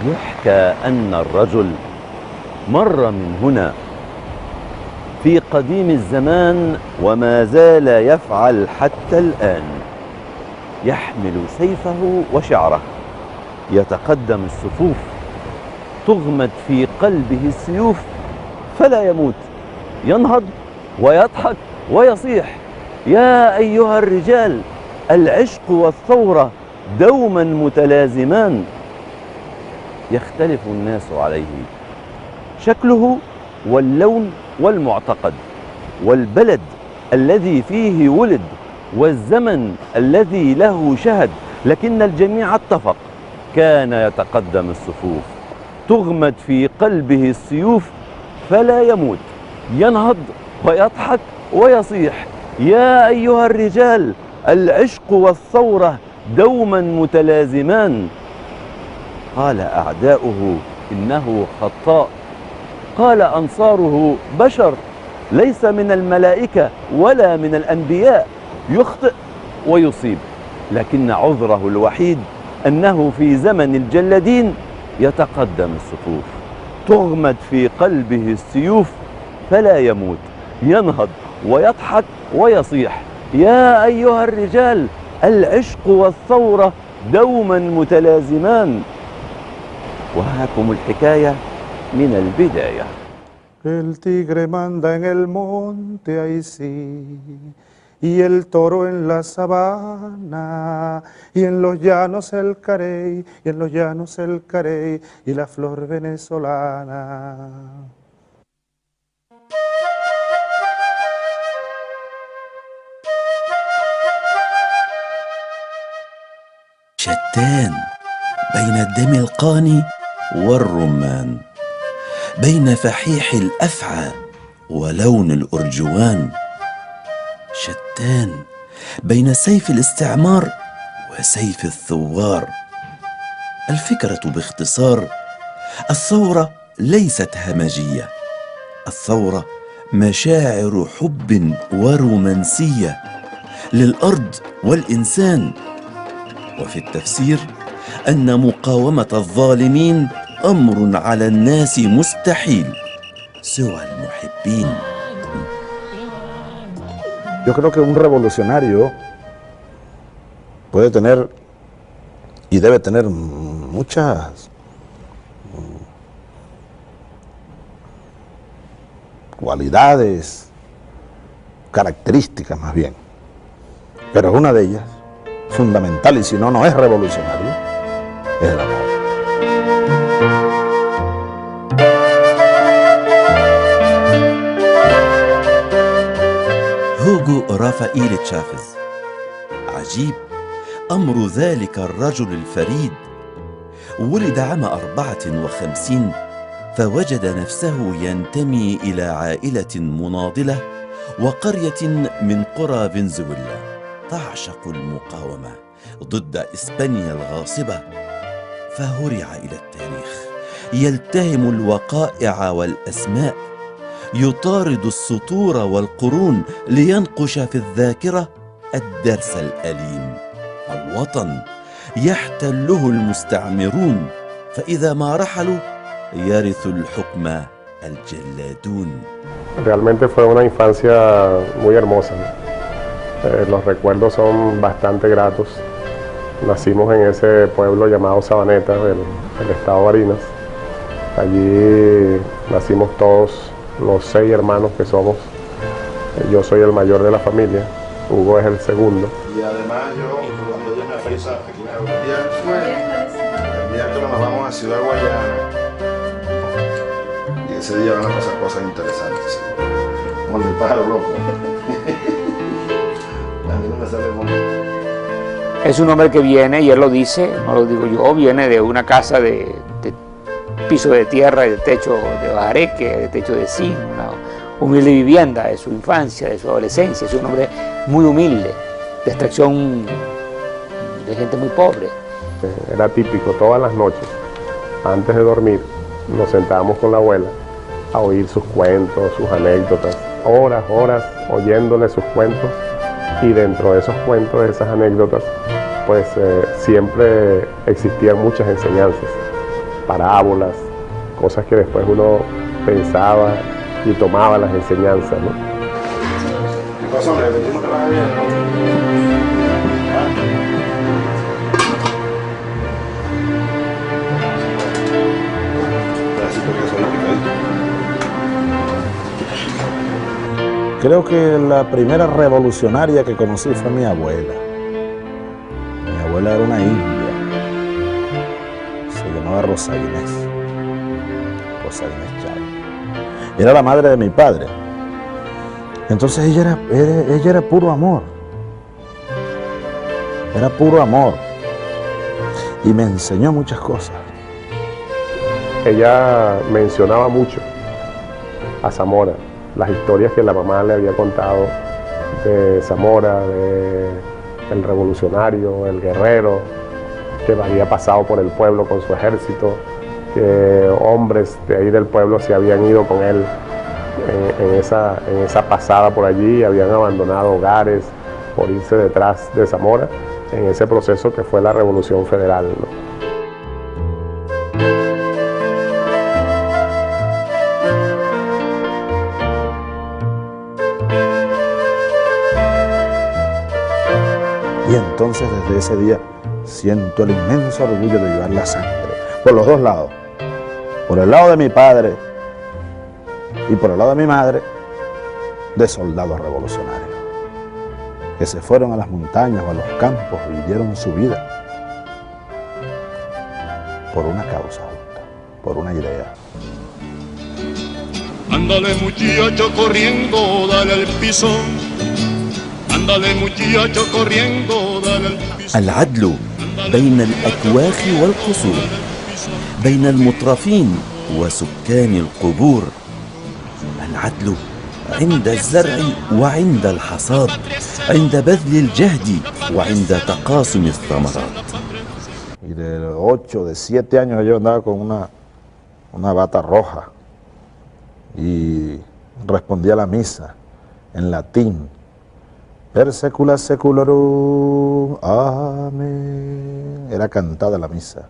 يحكى أن الرجل مر من هنا في قديم الزمان وما زال يفعل حتى الآن، يحمل سيفه وشعره، يتقدم الصفوف، تغمد في قلبه السيوف فلا يموت، ينهض ويضحك ويصيح: يا أيها الرجال، العشق والثورة دوما متلازمان. يختلف الناس عليه، شكله واللون والمعتقد والبلد الذي فيه ولد والزمن الذي له شهد، لكن الجميع اتفق: كان يتقدم الصفوف، تغمد في قلبه السيوف فلا يموت، ينهض ويضحك ويصيح: يا أيها الرجال، العشق والثورة دوما متلازمان. قال أعداؤه: إنه خطاء. قال أنصاره: بشر، ليس من الملائكة ولا من الأنبياء، يخطئ ويصيب، لكن عذره الوحيد أنه في زمن الجلادين يتقدم الصفوف، تغمد في قلبه السيوف فلا يموت، ينهض ويضحك ويصيح: يا أيها الرجال، العشق والثورة دوما متلازمان. وهاكم الحكاية من البداية. El tigre manda en el monte, ahí sí, y el toro en la sabana, y en los llanos el carey, y en los llanos el carey, y la flor venezolana. شتان بين الدم القاني والرمان، بين فحيح الأفعى ولون الأرجوان، شتان بين سيف الاستعمار وسيف الثوار. الفكرة باختصار: الثورة ليست همجية، الثورة مشاعر حب ورومانسية للأرض والإنسان. وفي التفسير أن مقاومة الظالمين أمر على الناس مستحيل سوى المحبين. Yo creo que un revolucionario puede tener y debe tener muchas cualidades, características más bien, pero una de ellas fundamental, y si no, no es revolucionario, es el amor. هوغو رافائيل تشافز. عجيب أمر ذلك الرجل الفريد، ولد عام 54 فوجد نفسه ينتمي إلى عائلة مناضلة وقرية من قرى فنزويلا تعشق المقاومة ضد إسبانيا الغاصبة، فهرع إلى التاريخ يلتهم الوقائع والأسماء، يطارد السطور والقرون لينقش في الذاكرة الدرس الأليم: الوطن يحتله المستعمرون، فإذا ما رحلوا يرث الحكم الجلادون. Realmente fue una infancia muy hermosa. Los recuerdos son bastante gratos. Nacimos en ese pueblo llamado Sabaneta, del estado de Barinas. Allí nacimos todos los 6 hermanos que somos. Yo soy el mayor de la familia, Hugo es el segundo. Y además yo, cuando Dios me autoriza, el miércoles nos vamos a Ciudad Guayana y ese día van a pasar cosas interesantes, como el pájaro loco. A mí no me sale muy... Es un hombre que viene, y él lo dice, no lo digo yo, viene de una casa de piso de tierra y de techo de bajareque, de techo de zinc, una humilde vivienda de su infancia, de su adolescencia. Es un hombre muy humilde, de extracción de gente muy pobre. Era típico, todas las noches, antes de dormir, nos sentábamos con la abuela a oír sus cuentos, sus anécdotas, horas oyéndole sus cuentos, y dentro de esos cuentos, de esas anécdotas, pues siempre existían muchas enseñanzas. parábolas, cosas que después uno pensaba y tomaba las enseñanzas, ¿no? ¿Qué pasó? ¿Le repetimos que Creo que la primera revolucionaria que conocí fue mi abuela. Mi abuela era una india. Se llamaba Rosa Inés. Rosa Inés Chávez. Era la madre de mi padre. Entonces ella era puro amor. Era puro amor. Y me enseñó muchas cosas. Ella mencionaba mucho a Zamora, las historias que la mamá le había contado de Zamora, el revolucionario, el guerrero, que había pasado por el pueblo con su ejército, que hombres de ahí del pueblo se habían ido con él en esa pasada por allí, habían abandonado hogares por irse detrás de Zamora en ese proceso que fue la Revolución Federal, ¿no? Y entonces desde ese día siento el inmenso orgullo de llevar la sangre, por los dos lados, por el lado de mi padre y por el lado de mi madre, de soldados revolucionarios, que se fueron a las montañas o a los campos y dieron su vida por una causa justa, por una idea. Ándale muchacho corriendo, dale al piso. Ándale muchacho corriendo, dale al piso. العدل بين الأكواخ والقصور، بين المترفين وسكان القبور. العدل عند الزرع وعند الحصاد، عند بذل الجهد وعند تقاسم الثمرات. Y de 8, de 7 años yo andaba con una bata roja y respondía a la misa en latín. Per secula seculorum, amén. Era cantada la misa.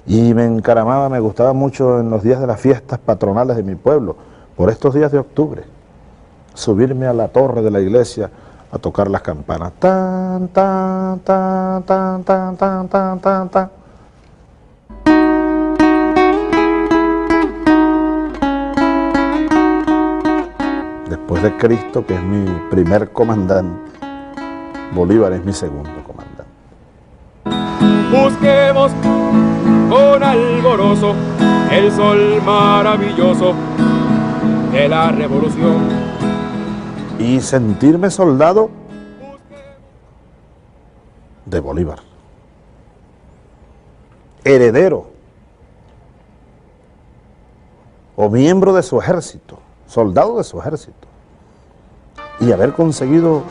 Y me encaramaba, me gustaba mucho en los días de las fiestas patronales de mi pueblo, por estos días de octubre, subirme a la torre de la iglesia a tocar las campanas. Tan, tan, tan, tan, tan, tan, tan, tan, tan. Después de Cristo, que es mi primer comandante, Bolívar es mi segundo comandante. Busquemos con alborozo el sol maravilloso de la revolución. Y sentirme soldado de Bolívar, heredero o miembro de su ejército, soldado de su ejército, y haber conseguido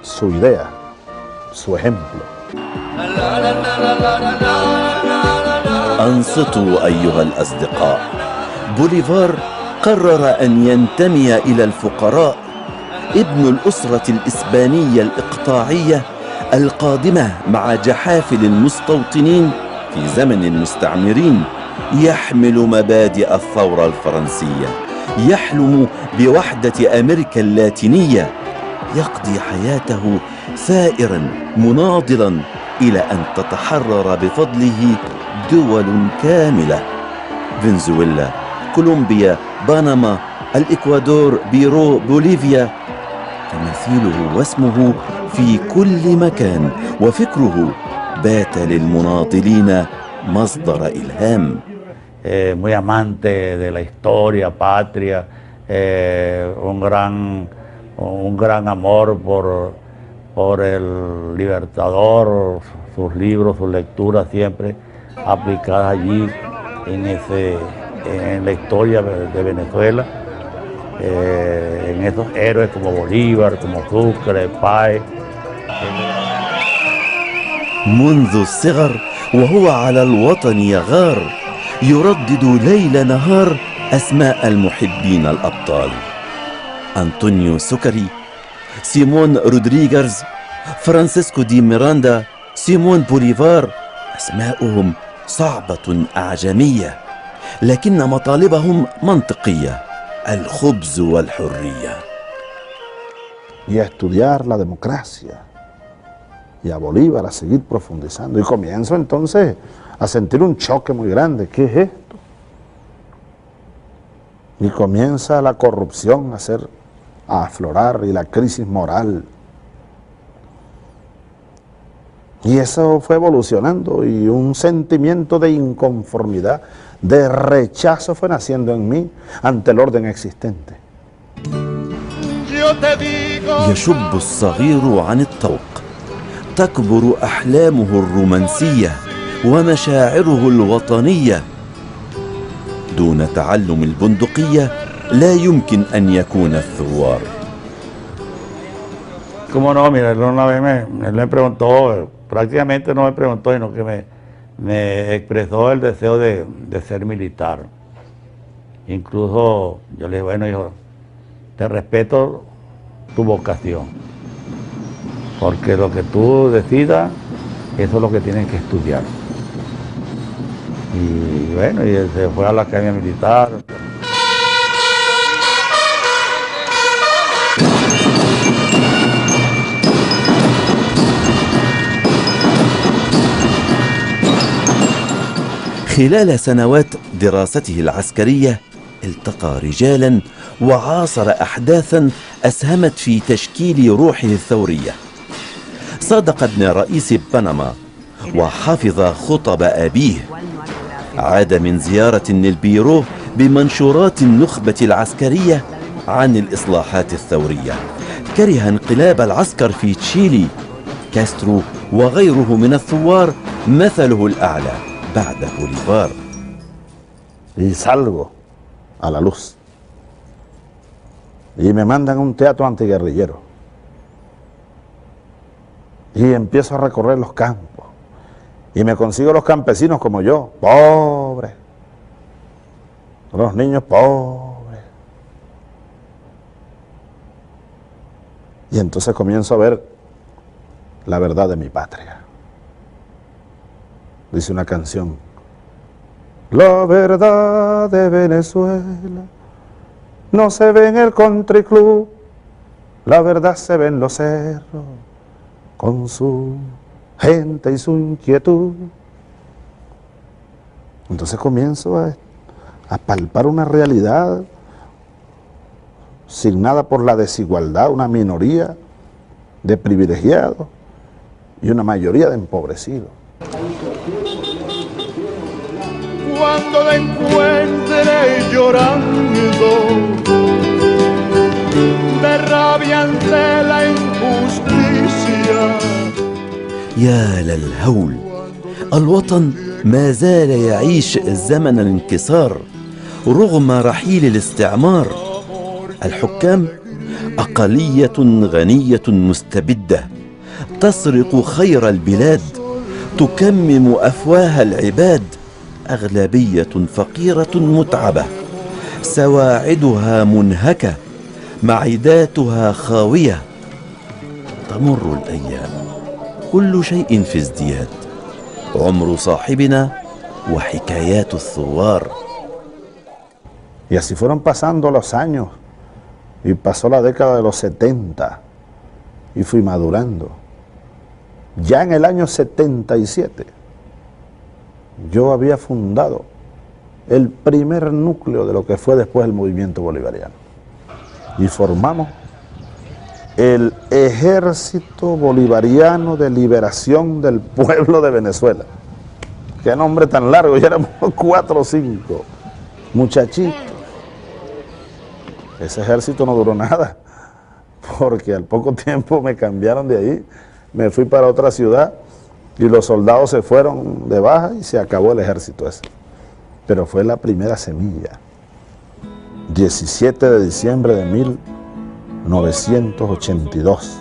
su idea, su ejemplo. أنصتوا أيها الأصدقاء. بوليفار قرر أن ينتمي إلى الفقراء، ابن الأسرة الإسبانية الإقطاعية القادمة مع جحافل المستوطنين في زمن المستعمرين، يحمل مبادئ الثورة الفرنسية، يحلم بوحدة أمريكا اللاتينية، يقضي حياته ثائرا مناضلا إلى أن تتحرر بفضله دول كاملة: فنزويلا، كولومبيا، بنما، الإكوادور، بيرو، بوليفيا. تماثيله واسمه في كل مكان، وفكره بات للمناضلين مصدر إلهام. Muy amante de la historia, patria, un gran amor por el Libertador, sus libros, sus lecturas siempre aplicadas allí en la historia de Venezuela, en esos héroes como Bolívar, como Sucre, Páez. منذ الصغر وهو على الوطن يغار، يردد ليل نهار أسماء المحبين الأبطال: أنطونيو سكري، سيمون رودريغيز، فرانسيسكو دي ميراندا، سيمون بوليفار. أسماؤهم صعبة أعجمية، لكن مطالبهم منطقية: الخبز والحرية. Y a estudiar la democracia, y a Bolívar a seguir profundizando. Y comienzo entonces a sentir un choque muy grande. ¿Qué es esto? Y comienza la corrupción a aflorar, y la crisis moral. Y eso fue evolucionando, y un sentimiento de inconformidad, de rechazo fue naciendo en mí ante el orden existente. يشب الصغير عن الطوق، تكبر أحلامه الرومانسية ومشاعره الوطنية. دون تعلم البندقية لا يمكن أن يكون الثوار. ¿Cómo no? Mira, él una vez él me preguntó, prácticamente no me preguntó, sino que me expresó el deseo de ser militar. Incluso yo le dije, bueno, hijo, te respeto tu vocación, porque lo que tú decidas, eso es lo que tienes que estudiar. Y bueno, y él se fue a la academia militar. خلال سنوات دراسته العسكرية التقى رجالا وعاصر أحداثا أسهمت في تشكيل روحه الثورية. صادق ابن رئيس بنما وحفظ خطب أبيه. عاد من زيارة للبيرو بمنشورات النخبة العسكرية عن الإصلاحات الثورية. كره انقلاب العسكر في تشيلي. كاسترو وغيره من الثوار مثله الأعلى بعد بوليفار. Y salgo a la luz y me mandan a un teatro antiguerrillero y empiezo a recorrer los campos y me consigo los campesinos como yo, pobres, los niños pobres, y entonces comienzo a ver la verdad de mi patria. Dice una canción: la verdad de Venezuela no se ve en el country club, la verdad se ve en los cerros, con su gente y su inquietud. Entonces comienzo a palpar una realidad signada por la desigualdad, una minoría de privilegiados y una mayoría de empobrecidos. Cuando la encuentre llorando de rabia ante la injusticia. يا للهول، الوطن ما زال يعيش زمن الانكسار رغم رحيل الاستعمار. الحكام أقلية غنية مستبدة تسرق خير البلاد، تكمم أفواه العباد. أغلبية فقيرة متعبة، سواعدها منهكة، معداتها خاوية. تمر الأيام، كل شيء في ازدياد. عمر صاحبنا وحكايات الثوار. Y así fueron pasando los años, y pasó la década de los 70, y fui madurando. Ya en el año 77, yo había fundado el primer núcleo de lo que fue después el movimiento bolivariano. Y formamos el Ejército Bolivariano de Liberación del Pueblo de Venezuela. Qué nombre tan largo, ya éramos 4 o 5 muchachitos. Ese ejército no duró nada, porque al poco tiempo me cambiaron de ahí, me fui para otra ciudad y los soldados se fueron de baja y se acabó el ejército ese. Pero fue la primera semilla. 17 de diciembre de 1982.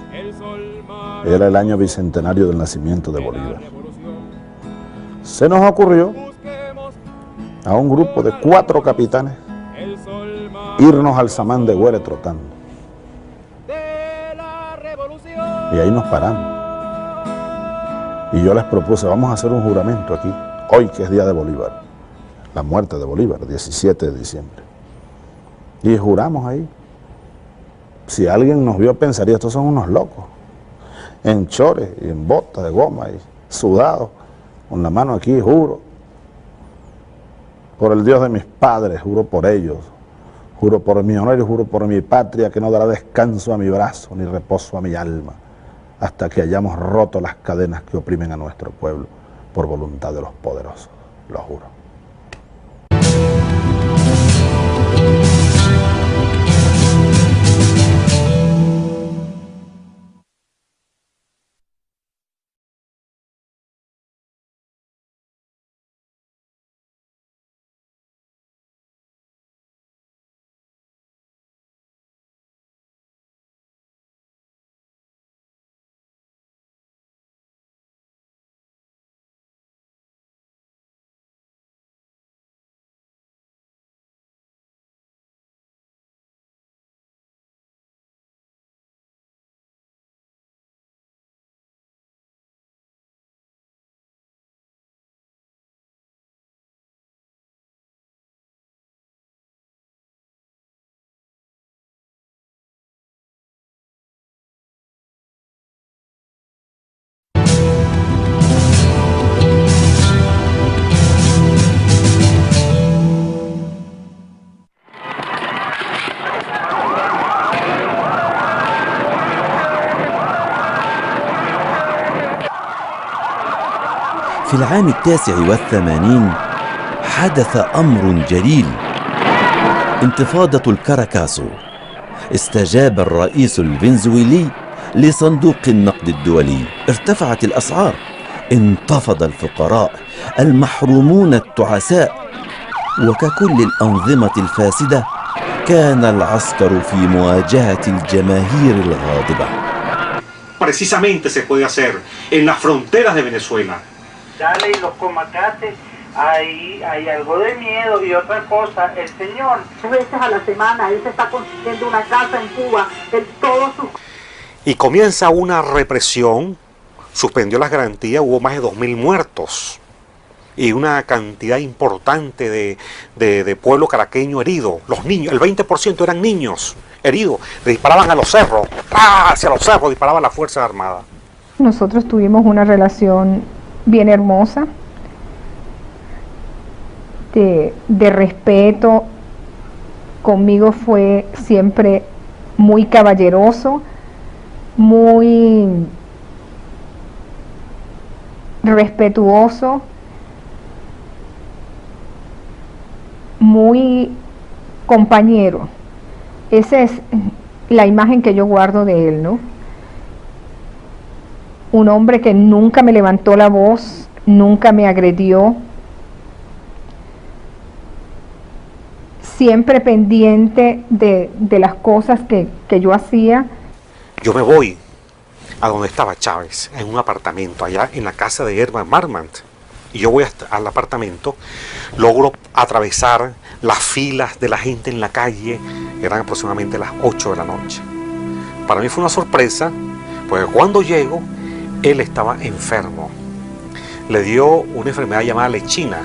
Era el año bicentenario del nacimiento de Bolívar. Se nos ocurrió a un grupo de 4 capitanes irnos al Samán de Güere trotando. Y ahí nos paramos. Y yo les propuse, vamos a hacer un juramento aquí, hoy que es día de Bolívar, la muerte de Bolívar, 17 de diciembre. Y juramos ahí. Si alguien nos vio pensaría, estos son unos locos, en chores y en botas de goma y sudados, con la mano aquí, juro. Por el Dios de mis padres, juro por ellos, juro por mi honor y juro por mi patria, que no dará descanso a mi brazo ni reposo a mi alma, hasta que hayamos roto las cadenas que oprimen a nuestro pueblo por voluntad de los poderosos, lo juro. في العام 89 حدث أمر جليل، انتفاضة الكاراكاسو. استجاب الرئيس الفنزويلي لصندوق النقد الدولي، ارتفعت الأسعار، انتفض الفقراء المحرومون التعساء، وككل الأنظمة الفاسدة كان العسكر في مواجهة الجماهير الغاضبة. Precisamente se puede hacer en las fronteras de Venezuela. Dale y los comacates, hay algo de miedo y otra cosa, el señor 2 veces a la semana, él se está construyendo una casa en Cuba, Y comienza una represión, suspendió las garantías, hubo más de 2.000 muertos y una cantidad importante de pueblo caraqueño herido. Los niños, el 20% eran niños heridos, le disparaban a los cerros, hacia los cerros disparaban la Fuerza Armada. Nosotros tuvimos una relación bien hermosa, de respeto. Conmigo fue siempre muy caballeroso, muy respetuoso, muy compañero. Esa es la imagen que yo guardo de él, ¿no? Un hombre que nunca me levantó la voz, nunca me agredió, siempre pendiente de las cosas que yo hacía. Yo me voy a donde estaba Chávez, en un apartamento, allá en la casa de Herman Marmont. Y yo voy al apartamento, logro atravesar las filas de la gente en la calle, eran aproximadamente las 8 de la noche. Para mí fue una sorpresa, porque cuando llego, él estaba enfermo. Le dio una enfermedad llamada lechina.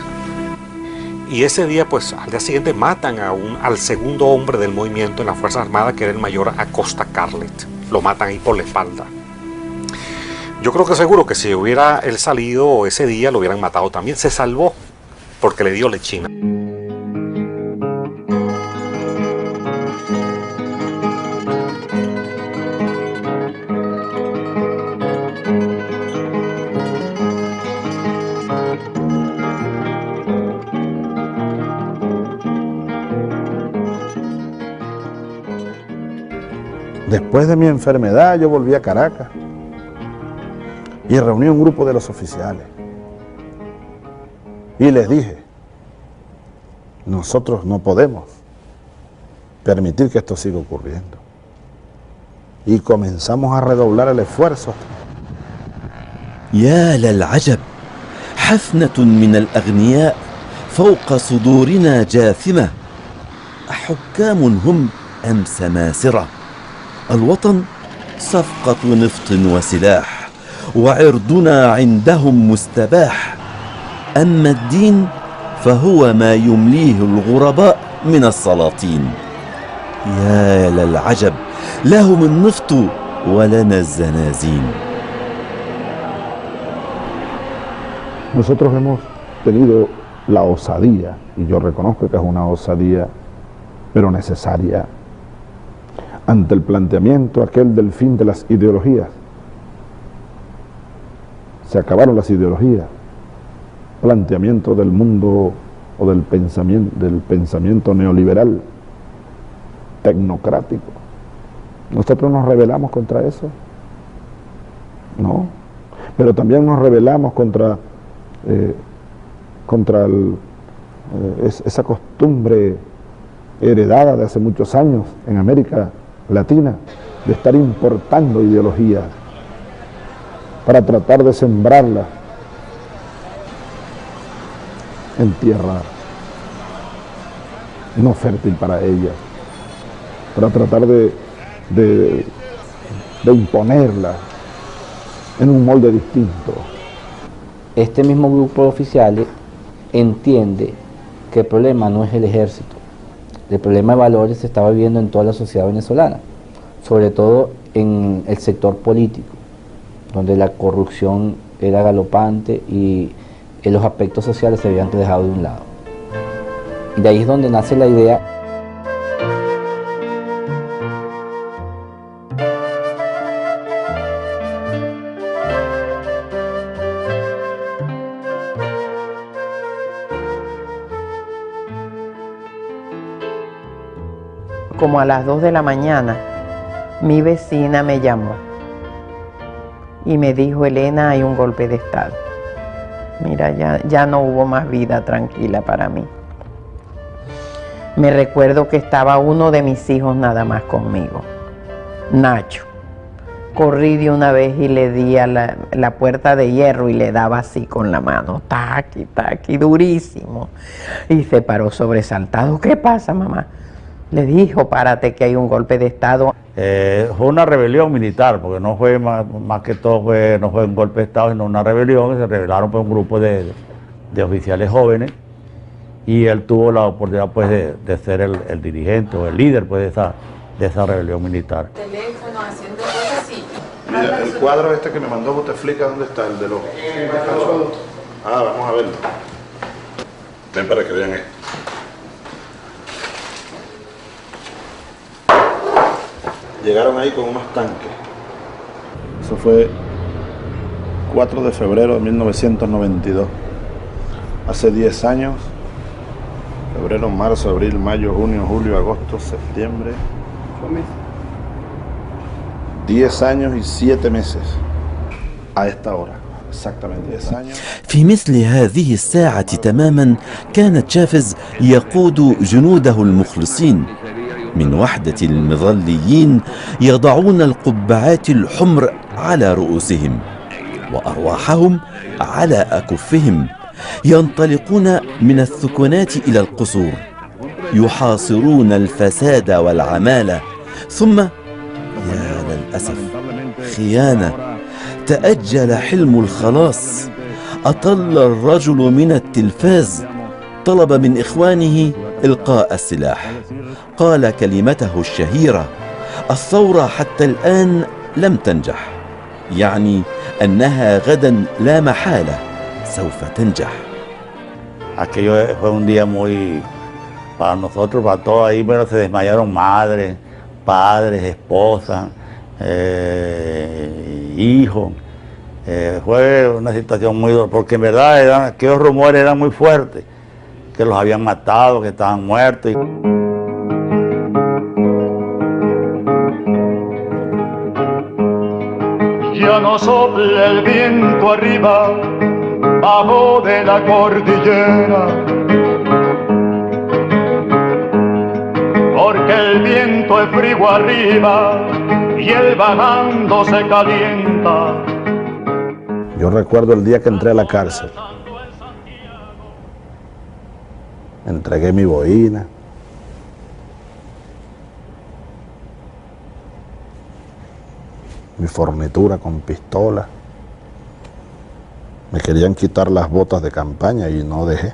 Y ese día, pues, al día siguiente matan al segundo hombre del movimiento en las Fuerzas Armadas, que era el mayor Acosta Carlet. Lo matan ahí por la espalda. Yo creo que seguro que si hubiera él salido ese día, lo hubieran matado también. Se salvó porque le dio lechina. Después de mi enfermedad yo volví a Caracas y reuní un grupo de los oficiales y les dije, nosotros no podemos permitir que esto siga ocurriendo. Y comenzamos a redoblar el esfuerzo. يا للعجب، حفنة من الأغنياء فوق صدورنا جاثمة، أحكام هم أم سماسرة؟ الوطن صفقة نفط وسلاح، وعرضنا عندهم مستباح. أما الدين فهو ما يمليه الغرباء من السلاطين. يا للعجب، لهم النفط ولنا الزنازين. Nosotros hemos tenido la osadía, y yo reconozco que es una osadía, pero necesaria, ante el planteamiento aquel del fin de las ideologías. Se acabaron las ideologías, planteamiento del mundo o del pensamiento neoliberal, tecnocrático. Nosotros nos rebelamos contra eso, ¿no? Pero también nos rebelamos contra esa costumbre heredada de hace muchos años en América Latina de estar importando ideologías para tratar de sembrarlas en tierra no fértil para ellas, para tratar de imponerlas en un molde distinto. Este mismo grupo de oficiales entiende que el problema no es el ejército, el problema de valores se estaba viviendo en toda la sociedad venezolana, sobre todo en el sector político, donde la corrupción era galopante y los aspectos sociales se habían dejado de un lado. Y de ahí es donde nace la idea como a las 2 de la mañana, mi vecina me llamó y me dijo: Elena, hay un golpe de estado. Mira, ya no hubo más vida tranquila para mí. Me recuerdo que estaba uno de mis hijos nada más conmigo, Nacho. Corrí de una vez y le di a la puerta de hierro y le daba así con la mano, taqui, taqui, durísimo. Y se paró sobresaltado. ¿Qué pasa, mamá? Le dijo: párate, que hay un golpe de estado. Fue una rebelión militar, porque no fue más que todo, no fue un golpe de estado, sino una rebelión. Se rebelaron por un grupo de oficiales jóvenes y él tuvo la oportunidad pues de ser el dirigente o el líder pues de esa rebelión militar. Teléfono, haciendo cosas así. Mira, el cuadro este que me mandó Bouteflika, ¿dónde está? El de los... Ah, vamos a verlo. Ven para que vean esto. Llegaron ahí con unos tanques. Eso fue 4 de febrero de 1992. Hace 10 años. Febrero, marzo, abril, mayo, junio, julio, agosto, septiembre. 10 años y 7 meses. A esta hora. Exactamente 10 años. في مثل هذه الساعة تماما كان تشافز يقود جنوده المخلصين من وحدة المظليين يضعون القبعات الحمر على رؤوسهم وأرواحهم على أكفهم، ينطلقون من الثكنات إلى القصور، يحاصرون الفساد والعمالة، ثم يا للأسف خيانة، تأجل حلم الخلاص، أطل الرجل من التلفاز، طلب من إخوانه إلقاء السلاح، قال كلمته الشهيرة: الثورة حتى الآن لم تنجح، يعني أنها غدا لا محالة سوف تنجح. Aquello fue un día muy, para nosotros, para todos ahí, pero se desmayaron madres, padres, esposas, hijos. Fue una situación muy dura, porque en verdad aquellos rumores eran muy fuertes, que los habían matado, que estaban muertos. Ya no sopla el viento arriba, bajo de la cordillera, porque el viento es frío arriba y el bajando se calienta. Yo recuerdo el día que entré a la cárcel. Entregué mi boina. Mi fornitura con pistola. Me querían quitar las botas de campaña y no dejé.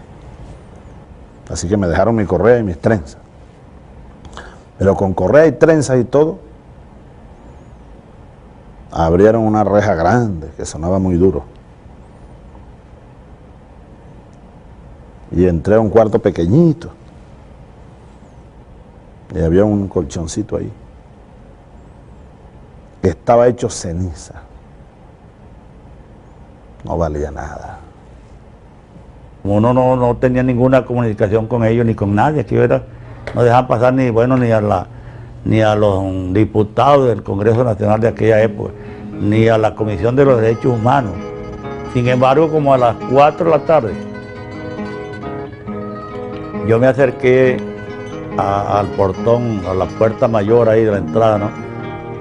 Así que me dejaron mi correa y mis trenzas. Pero con correa y trenzas y todo, abrieron una reja grande que sonaba muy duro. Y entré a un cuarto pequeñito. Y había un colchoncito ahí. Que estaba hecho ceniza. No valía nada. Uno no tenía ninguna comunicación con ellos ni con nadie, que no dejaban pasar ni a los diputados del Congreso Nacional de aquella época, ni a la Comisión de los Derechos Humanos. Sin embargo, como a las 4 de la tarde, yo me acerqué al portón, a la puerta mayor ahí de la entrada, ¿no?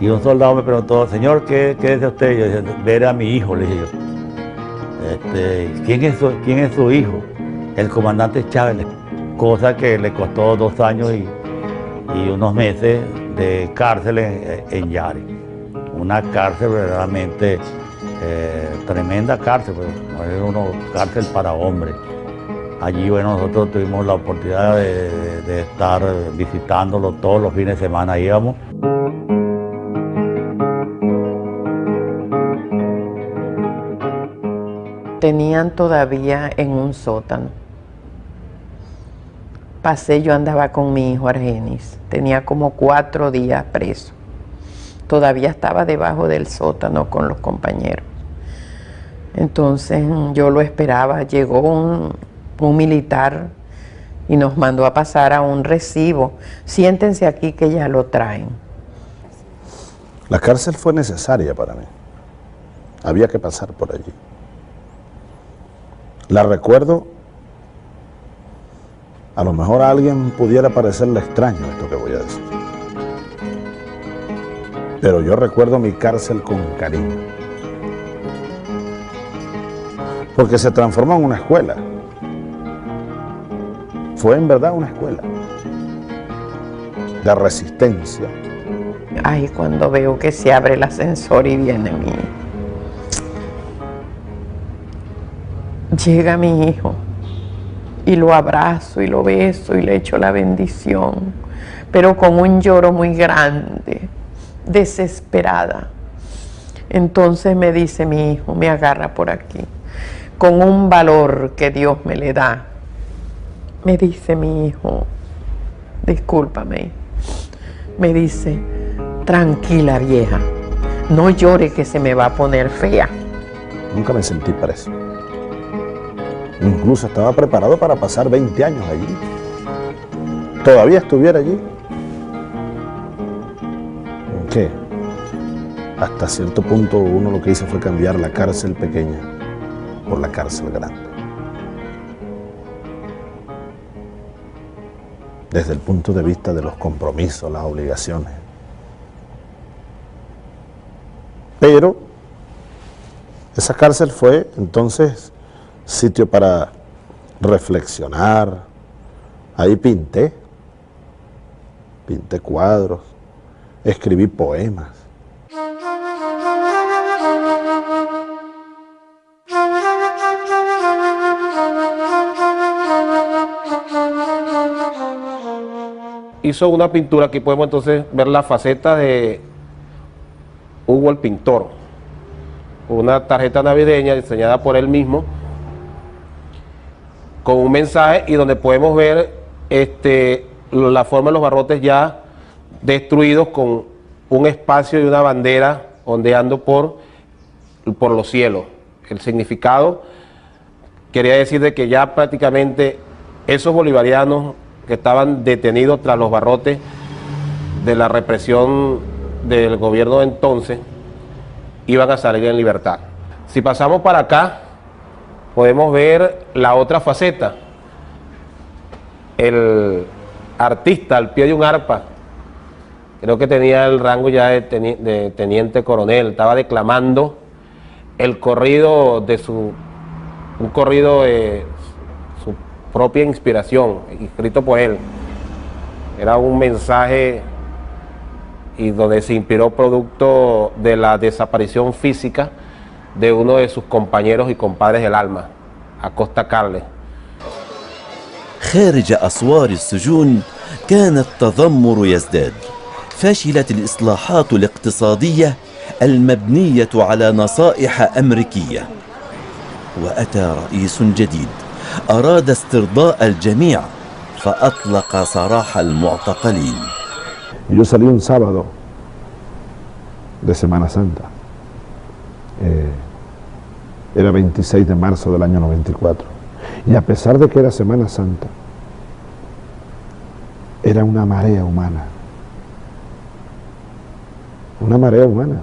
Y un soldado me preguntó, señor, ¿qué desea usted? Yo dije, ver a mi hijo, le dije yo. ¿Quién es su hijo? El comandante Chávez, cosa que le costó 2 años y unos meses de cárcel en Yari. Una cárcel verdaderamente tremenda cárcel, pues, no es una cárcel para hombres. Allí, bueno, nosotros tuvimos la oportunidad de estar visitándolo todos los fines de semana, íbamos. Tenían todavía en un sótano. Pasé, yo andaba con mi hijo Argenis, tenía como 4 días preso. Todavía estaba debajo del sótano con los compañeros. Entonces yo lo esperaba, llegó un militar y nos mandó a pasar a un recibo. Siéntense aquí que ya lo traen. La cárcel fue necesaria para mí. Había que pasar por allí. La recuerdo, a lo mejor a alguien pudiera parecerle extraño esto que voy a decir. Pero yo recuerdo mi cárcel con cariño. Porque se transformó en una escuela. Fue en verdad una escuela de resistencia. Ay, cuando veo que se abre el ascensor y viene mi hijo. Llega mi hijo y lo abrazo y lo beso y le echo la bendición, pero con un lloro muy grande, desesperada. Entonces me dice mi hijo, me agarra por aquí, con un valor que Dios me le da. Me dice mi hijo, discúlpame, me dice, tranquila vieja, no llore que se me va a poner fea. Nunca me sentí preso. Incluso estaba preparado para pasar 20 años allí. ¿Todavía estuviera allí? ¿Qué? Hasta cierto punto uno lo que hizo fue cambiar la cárcel pequeña por la cárcel grande. Desde el punto de vista de los compromisos, las obligaciones. Pero esa cárcel fue entonces sitio para reflexionar. Ahí pinté cuadros, escribí poemas. Hizo una pintura, aquí podemos entonces ver la faceta de Hugo el pintor, una tarjeta navideña diseñada por él mismo, con un mensaje y donde podemos ver la forma de los barrotes ya destruidos con un espacio y una bandera ondeando por los cielos. El significado quería decir de que ya prácticamente esos bolivarianos que estaban detenidos tras los barrotes de la represión del gobierno de entonces iban a salir en libertad. Si pasamos para acá, podemos ver la otra faceta. El artista al pie de un arpa, creo que tenía el rango ya de teniente coronel, estaba declamando el corrido de un corrido de su propia inspiración, escrito por él. Era un mensaje y donde se inspiró producto de la desaparición física de uno de sus compañeros y compadres del alma, Acosta Carles. خارج أسوار السجون كان التذمر يزداد. فشلت الإصلاحات الاقتصادية المبنية على نصائح أمريكية، وأتى رئيس جديد أراد استرضاء الجميع فأطلق سراح المعتقلين. Yo salí un sábado de Semana Santa, era 26 de marzo del año 94, y a pesar de que era Semana Santa, era una marea humana, una marea humana.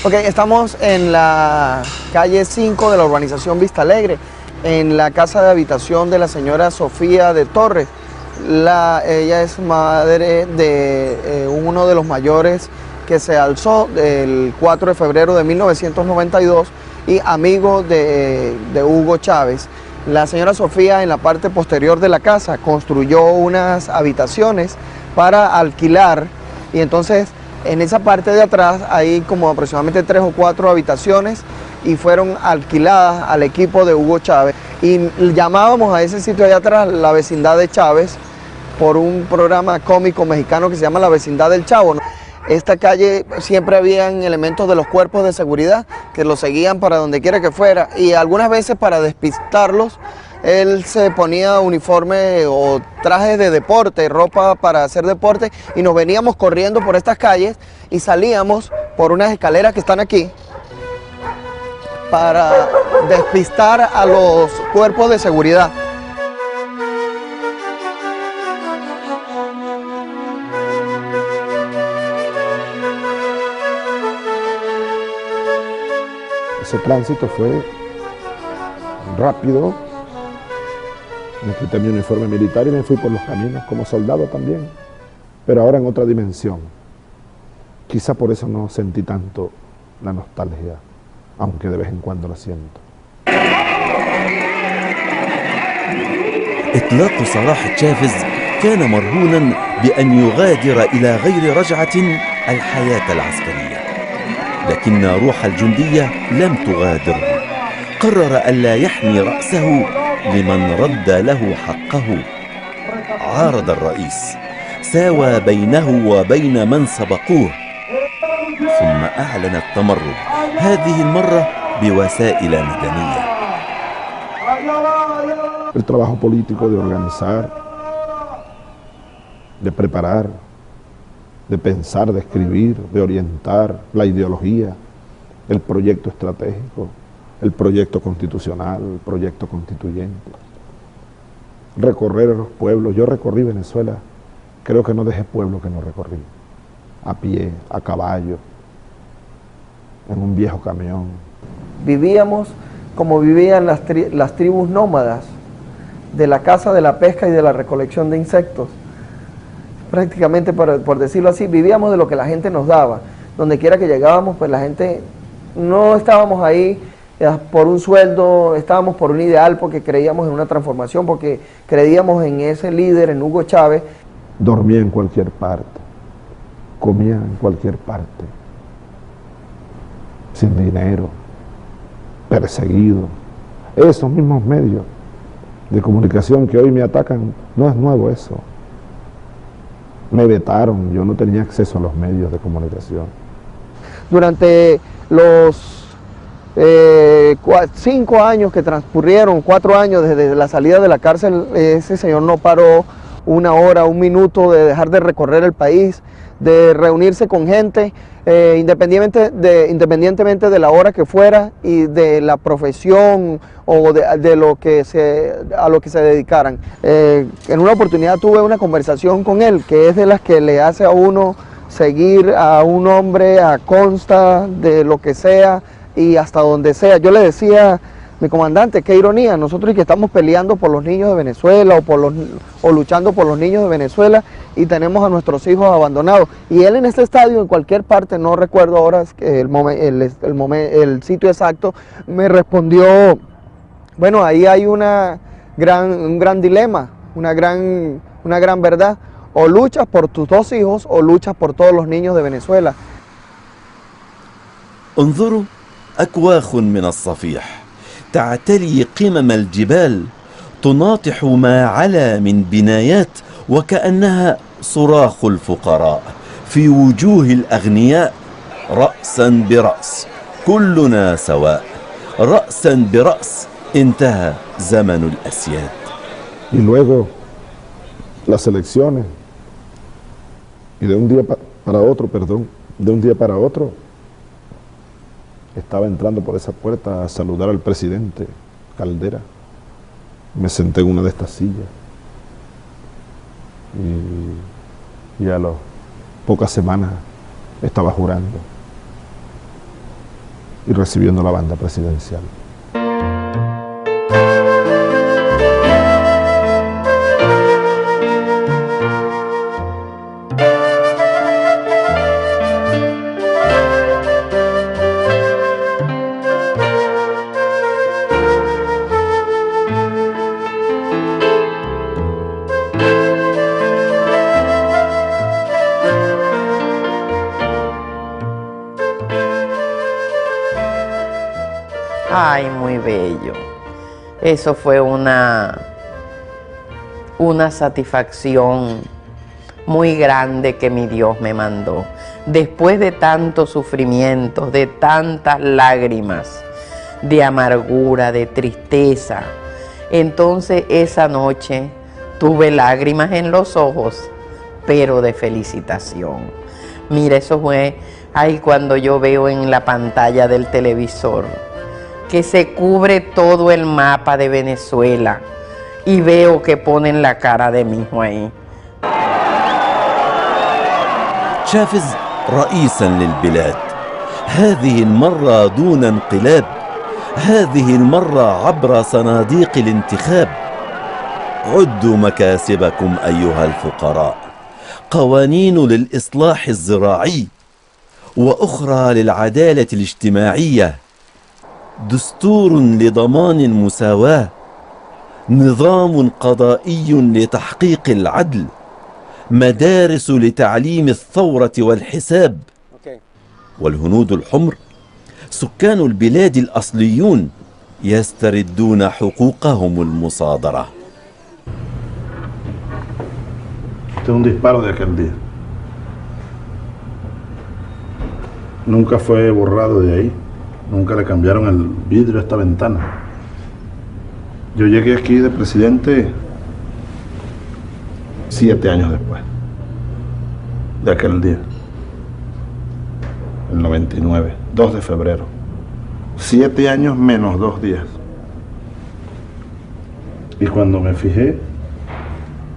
Ok, estamos en la calle 5 de la urbanización Vista Alegre, en la casa de habitación de la señora Sofía de Torres. Ella es madre de uno de los mayores que se alzó el 4 de febrero de 1992 y amigo de Hugo Chávez. La señora Sofía, en la parte posterior de la casa, construyó unas habitaciones para alquilar, y entonces en esa parte de atrás hay como aproximadamente 3 o 4 habitaciones y fueron alquiladas al equipo de Hugo Chávez. Y llamábamos a ese sitio allá atrás la vecindad de Chávez por un programa cómico mexicano que se llama La Vecindad del Chavo, ¿no? Esta calle siempre habían elementos de los cuerpos de seguridad que lo seguían para donde quiera que fuera, y algunas veces para despistarlos él se ponía uniforme o trajes de deporte, ropa para hacer deporte, y nos veníamos corriendo por estas calles y salíamos por unas escaleras que están aquí para despistar a los cuerpos de seguridad. Ese tránsito fue rápido. Me quité mi uniforme militar y me fui por los caminos como soldado también, pero ahora en otra dimensión. Quizá por eso no sentí tanto la nostalgia, aunque de vez en cuando la siento. إطلاق سراح تشافز كان مرهونا بأن يغادر إلى غير رجعة الحياة العسكرية، لكن روح الجندية لم تغادره. قرر ألا يحمي رأسه لمن رد له حقه. عارض الرئيس، ساوى بينه وبين من سبقوه، ثم أعلن التمرد، هذه المرة بوسائل مدنية. El trabajo político de organizar, de preparar, de pensar, de escribir, de orientar la ideología, el proyecto estratégico, el proyecto constitucional, el proyecto constituyente. Recorrer los pueblos. Yo recorrí Venezuela, creo que no dejé pueblo que no recorrí. A pie, a caballo, en un viejo camión. Vivíamos como vivían las tribus nómadas, de la caza, de la pesca y de la recolección de insectos. Prácticamente, por decirlo así, vivíamos de lo que la gente nos daba. Donde quiera que llegábamos, pues la gente, no estábamos ahí por un sueldo, estábamos por un ideal, porque creíamos en una transformación, porque creíamos en ese líder, en Hugo Chávez. Dormía en cualquier parte, comía en cualquier parte, sin dinero, perseguido. Esos mismos medios de comunicación que hoy me atacan, no es nuevo eso. Me vetaron, yo no tenía acceso a los medios de comunicación. Durante los 5 años que transcurrieron, 4 años desde la salida de la cárcel, ese señor no paró una hora, un minuto de dejar de recorrer el país, de reunirse con gente, independientemente de la hora que fuera y de la profesión o a lo que se dedicaran. En una oportunidad tuve una conversación con él, que es de las que le hace a uno seguir a un hombre a consta de lo que sea y hasta donde sea. Yo le decía, mi comandante, qué ironía, nosotros que estamos peleando por los niños de Venezuela o luchando por los niños de Venezuela, y tenemos a nuestros hijos abandonados. Y él en este estadio, en cualquier parte, no recuerdo ahora el sitio exacto, me respondió, bueno, ahí hay un gran dilema, una gran una gran verdad. O luchas por tus 2 hijos o luchas por todos los niños de Venezuela. انظروا أكواخ من الصفيح تعتلي قمم الجبال تناطح ما علا من بنايات وكأنها صراخ الفقراء في وجوه الأغنياء رأسا برأس كلنا سواء رأسا برأس انتهى زمن الأسياد. Y luego las elecciones y de un día para otro, de un día para otro estaba entrando por esa puerta a saludar al presidente Caldera. Me senté en una de estas sillas y a las pocas semanas estaba jurando y recibiendo la banda presidencial. Ay, muy bello. Eso fue una satisfacción muy grande que mi Dios me mandó. Después de tantos sufrimientos, de tantas lágrimas, de amargura, de tristeza, entonces esa noche tuve lágrimas en los ojos, pero de felicitación. Mira, eso fue ahí cuando yo veo en la pantalla del televisor que se cubre todo el mapa de Venezuela y veo que ponen la cara de mi hijo ahí. تشافز رئيسا للبلاد هذه المرة دون انقلاب هذه المرة عبر صناديق الانتخاب عدوا مكاسبكم أيها الفقراء قوانين للإصلاح الزراعي وأخرى للعدالة الاجتماعية دستور لضمان المساواة نظام قضائي لتحقيق العدل مدارس لتعليم الثورة والحساب والهنود الحمر سكان البلاد الأصليون يستردون حقوقهم المصادرة. Este es un disparo de aquel día. Nunca fue borrado de ahí. Nunca le cambiaron el vidrio a esta ventana. Yo llegué aquí de presidente 7 años después de aquel día, el 99, 2 de febrero. 7 años menos 2 días. Y cuando me fijé,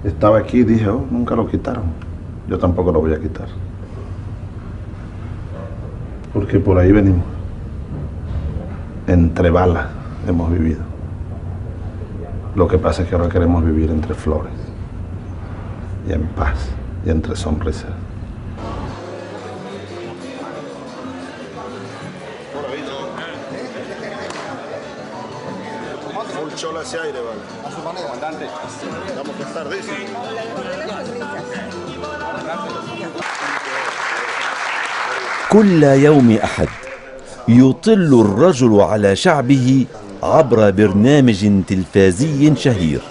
estaba aquí y dije, oh, nunca lo quitaron. Yo tampoco lo voy a quitar. Porque por ahí venimos. Entre balas hemos vivido. Lo que pasa es que ahora queremos vivir entre flores y en paz y entre sonrisas. Chola ese aire, vale. A su manera. Comandante. Vamos a estar كل يوم أحد يطل الرجل على شعبه عبر برنامج تلفازي شهير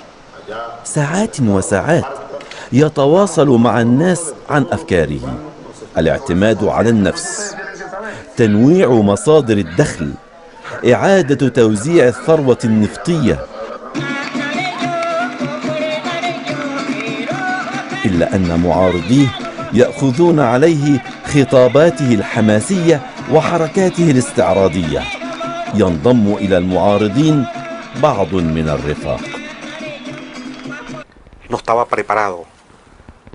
ساعات وساعات يتواصل مع الناس عن أفكاره الاعتماد على النفس تنويع مصادر الدخل إعادة توزيع الثروة النفطية إلا أن معارضيه يأخذون عليه خطاباته الحماسية وحركاته الاستعراضية ينضم إلى المعارضين بعض من الرفاق. No estaba preparado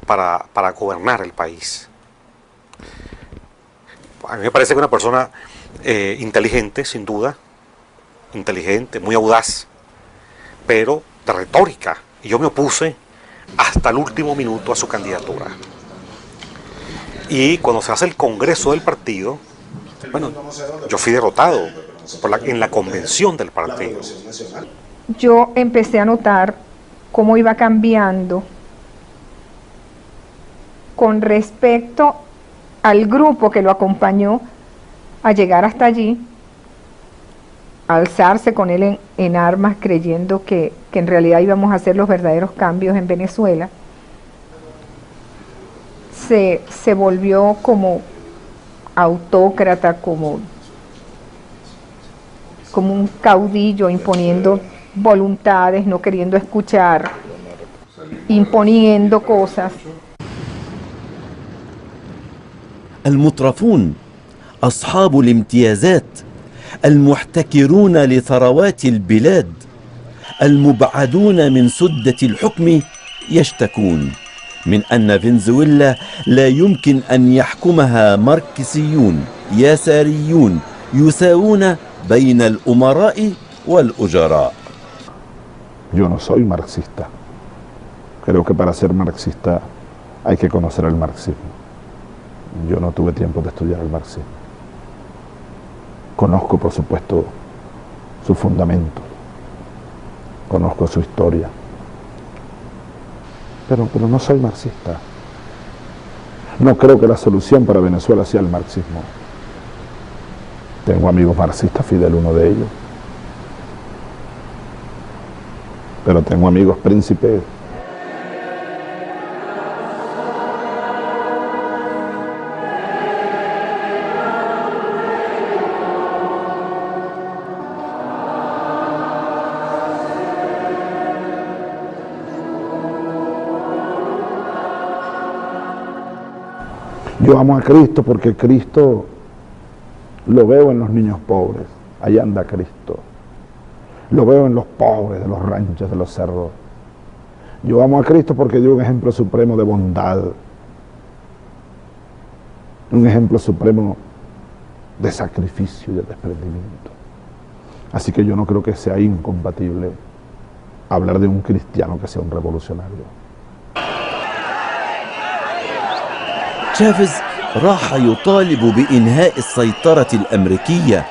para gobernar el país. A mí me parece que una persona inteligente, sin duda, inteligente, muy audaz, pero de retórica. Y yo me opuse hasta el último minuto a su candidatura. Y cuando se hace el congreso del partido, bueno, yo fui derrotado en la convención del partido. Yo empecé a notar cómo iba cambiando con respecto al grupo que lo acompañó a llegar hasta allí, a alzarse con él en armas, creyendo que en realidad íbamos a hacer los verdaderos cambios en Venezuela, se volvió como autócrata, como un caudillo imponiendo voluntades, no queriendo escuchar, imponiendo cosas. المترفون أصحاب الامتيازات المحتكرون لثروات البلاد المبعدون من سدة الحكم يشتكون من أن فنزويلا لا يمكن أن يحكمها ماركسيون يساريون يساوون بين الأمراء والأجراء. Yo no soy marxista. Creo que para ser marxista hay que conocer el marxismo. Yo no tuve tiempo de estudiar el marxismo. Conozco, por supuesto, su fundamento. Conozco su historia. Pero no soy marxista. No creo que la solución para Venezuela sea el marxismo. Tengo amigos marxistas, Fidel uno de ellos. Pero tengo amigos príncipes. Yo amo a Cristo porque Cristo lo veo en los niños pobres, allá anda Cristo. Lo veo en los pobres de los ranchos, de los cerros. Yo amo a Cristo porque dio un ejemplo supremo de bondad, un ejemplo supremo de sacrificio y de desprendimiento. Así que yo no creo que sea incompatible hablar de un cristiano que sea un revolucionario. تشافيز راح يطالب بإنهاء السيطرة الأمريكية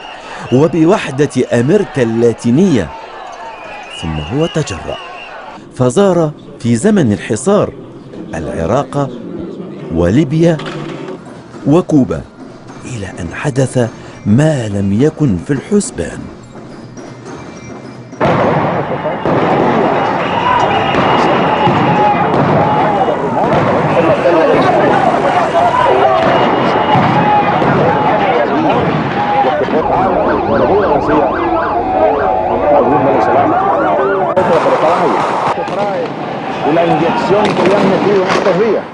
وبوحدة أمريكا اللاتينية، ثم هو تجرأ فزار في زمن الحصار العراق وليبيا وكوبا، إلى أن حدث ما لم يكن في الحسبان. Y la inyección que le han metido en estos días,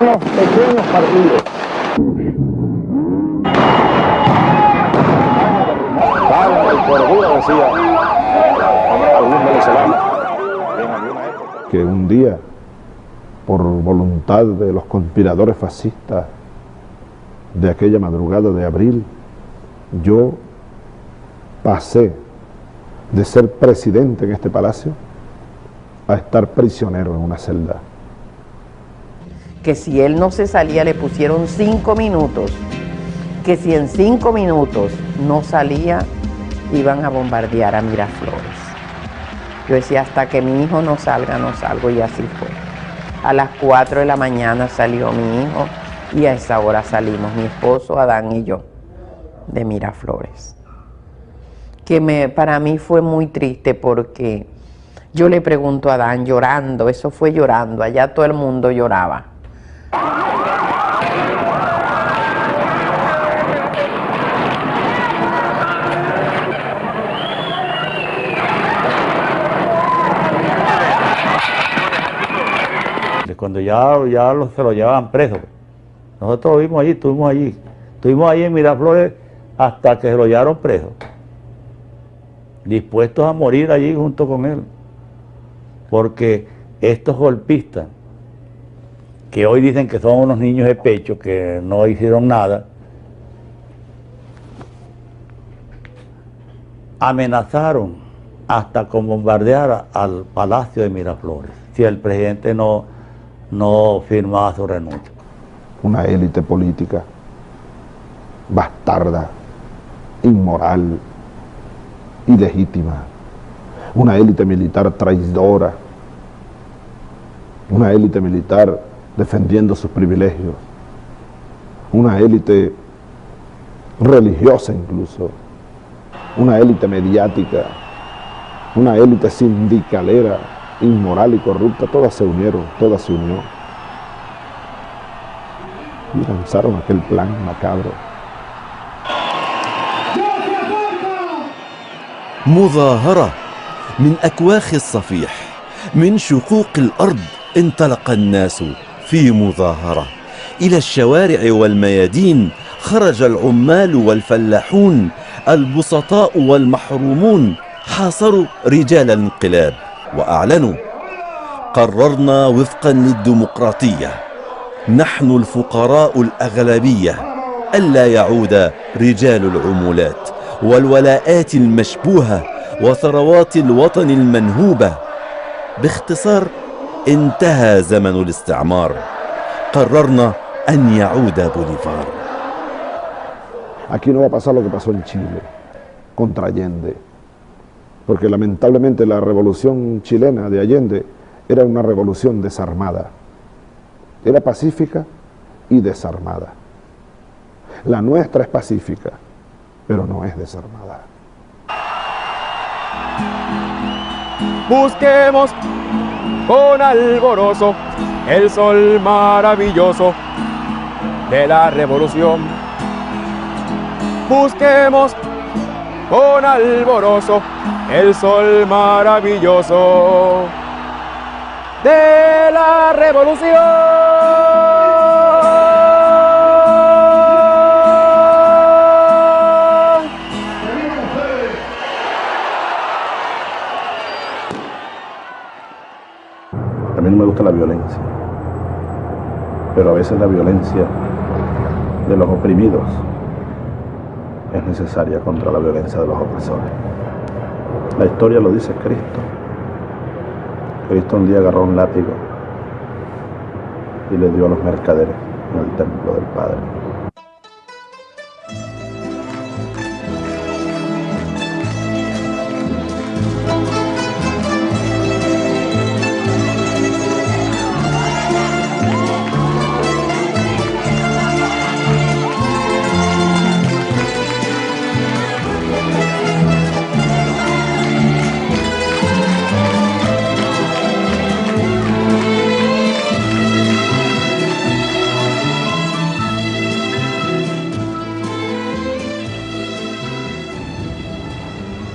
unos pequeños partidos. Pagan el cordura, decía algún venezolano. Que un día, por voluntad de los conspiradores fascistas de aquella madrugada de abril, yo pasé de ser presidente en este palacio a estar prisionero en una celda. Que si él no se salía le pusieron 5 minutos, que si en 5 minutos no salía iban a bombardear a Miraflores. Yo decía, hasta que mi hijo no salga, no salgo, y así fue. A las 4 de la mañana salió mi hijo y a esa hora salimos mi esposo, Adán y yo, de Miraflores. Que para mí fue muy triste porque yo le pregunto a Adán llorando, eso fue llorando, allá todo el mundo lloraba. Cuando ya se lo llevaban preso. Nosotros lo vimos allí, estuvimos allí en Miraflores hasta que se lo llevaron preso, dispuestos a morir allí junto con él, porque estos golpistas, que hoy dicen que son unos niños de pecho, que no hicieron nada, amenazaron hasta con bombardear al Palacio de Miraflores, si el presidente no firmaba su renuncia. Una élite política bastarda, inmoral, ilegítima, una élite militar traidora, una élite militar defendiendo sus privilegios, una élite religiosa incluso, una élite mediática, una élite sindicalera, inmoral y corrupta, todas se unieron, todas se unió y lanzaron aquel plan macabro. مظاهرة من أكواخ الصفيح، من شقوق الأرض انطلق الناس في مظاهرة إلى الشوارع والميادين. خرج العمال والفلاحون، البسطاء والمحرومون، حاصروا رجال الانقلاب وأعلنوا: قررنا وفقا للديمقراطية، نحن الفقراء الأغلبية، ألا يعود رجال العمولات والولاءات المشبوهة وثروات الوطن المنهوبة. باختصار، انتهى زمن الاستعمار، قررنا أن يعود بوليفار. Aquí no va a pasar lo que pasó en Chile contra Allende, porque lamentablemente la revolución chilena de Allende era una revolución desarmada, era pacífica y desarmada. La nuestra es pacífica, pero no es desarmada. Busquemos con alborozo el sol maravilloso de la revolución. Busquemos con alborozo el sol maravilloso de la revolución. A mí no me gusta la violencia, pero a veces la violencia de los oprimidos es necesaria contra la violencia de los opresores. La historia lo dice Cristo. Cristo un día agarró un látigo y le dio a los mercaderes en el templo del Padre.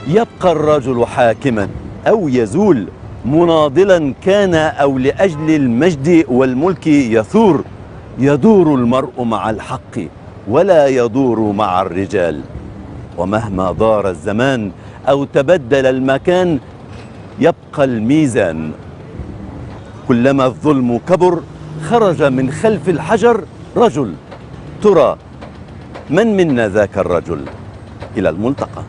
يبقى الرجل حاكما أو يزول، مناضلا كان أو لأجل المجد والملك يثور. يدور المرء مع الحق ولا يدور مع الرجال، ومهما دار الزمان أو تبدل المكان يبقى الميزان. كلما الظلم كبر خرج من خلف الحجر رجل. ترى من منا ذاك الرجل؟ إلى الملتقى.